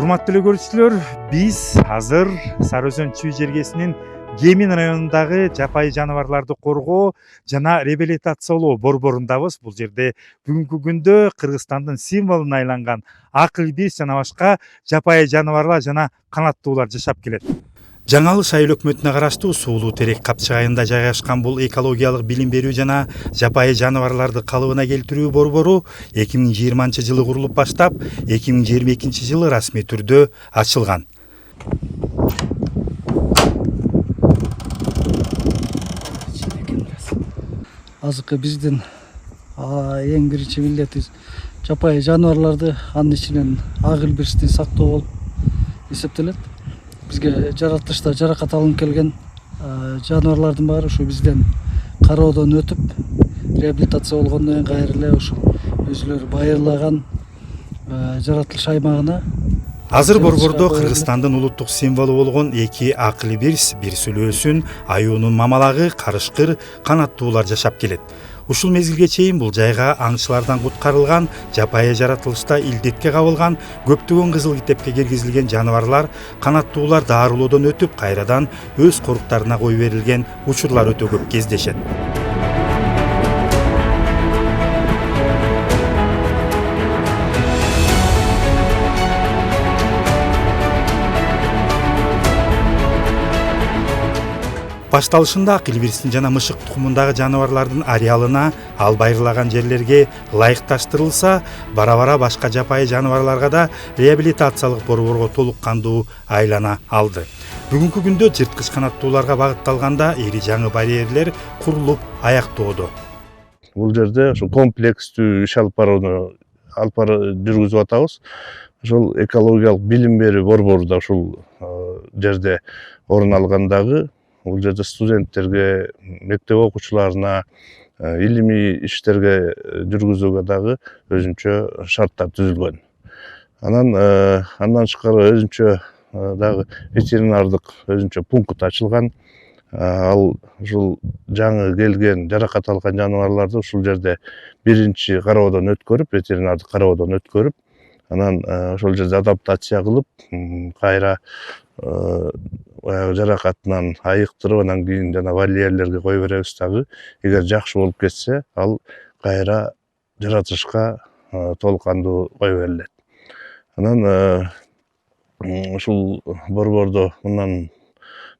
Урматтуу көрүүчүлөр, биз азыр Сары Өзөн чүй жергесинин Кемин районундагы жапайы жаныбарларды коргоо жана реабилитациялоо борборундабыз. Бул жерде бүгүнкү күндө Кыргызстандын символуна айланган акыл бирс жана башка жапайы жаныбарлар жана канаттуулар жашап келет. Жаңы Алыш айыл өкмөтүнө караштуу Суулуу Терек капчыгайында жайгашкан бул экологиялык билим берүү жана жапайы жаныбарларды калыбына келтирүү борбору 2020-жылы курулуп баштап, 2022-жылы расмий түрдө ачылган. Азыркы биздин эң биринчи милдетибиз жапайы жаныбарларды, анын ичинен акыл бирсти сактоо болуп эсептелет. Бизге жаратылышта жаракат алынып келген жаныбарлардын баары ушу бизден кароодон өтүп, реабилитация болгондон кийин кайра эле ушул өзүлөрү байырлаган жаратылыш аймагына. Азыр борбордо Кыргызстандын улуттук символу болгон эки акыл бирс, бир сүлөөсүн, аюунун мамалагы, карышкыр, канаттуулар жашап келет. Ушул мезгилге чейин бул жайга аңчылардан куткарылган, жапайы жаратылышта илдетке кабылган, көптөгөн кызыл китепке киргизилген жаныбарлар, канаттуулар дарылоодон өтүп, кайрадан өз коруктарына кое берилген учурлар өтө көп кездешет. Башталышында акыл бирстин жана мышык тукумундагы жаныбарлардын ареалына, ал байырлаган жерлерге ылайыкташтырылса, бара-бара башка жапайы жаныбарларга да реабилитациялык борборго толук кандуу айлана алды. Бүгүнкү күндө жырткыч канаттууларга багытталганда ири жаңы барьерлер курулуп аяктоодо. Бул жерде ошо комплекстүү иш алып жүргүзүп атабыз. Ошол экологиялык билим берүү борбору да ушул жерде орун алгандагы. Бул жерде студенттерге, мектеп окуучуларына, илимий иштерге жүргүзүүгө дагы өзүнчө шарттар түзүлгөн. Андан тышкары өзүнчө дагы ветеринардык өзүнчө пункт ачылган. Ал ушул жаңы келген, жаракат алган жаныбарларды ушул жерде биринчи кароодон өткөрүп, ветеринардык кароодон өткөрүп, анан ошол жерде адаптация кылып, кайра жаракатынан айыктырып, анан кийин жана вольерлерге кое беребиз дагы. Эгер жакшы болуп кетсе, ал кайра жаратылышка толук кандуу кое берилет. Анан ушул борбордо мындан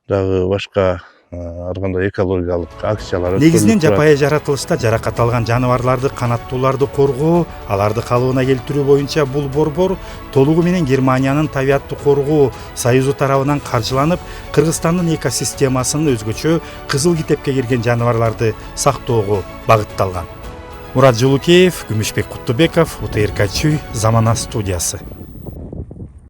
дагы башка ар кандай экологиялык акциялар негизинен жапайы жаратылышта жаракат алган жаныбарларды, канаттууларды коргоо, аларды калыбына келтирүү боюнча бул борбор толугу менен Германиянын табиатты коргоо союзу тарабынан каржыланып, Кыргызстандын экосистемасын өзгөчө кызыл китепке кирген жаныбарларды сактоого багытталган. Мурат Жолукеев, Күмүшбек Куттубеков, УТРК Чүй, Замана студиясы.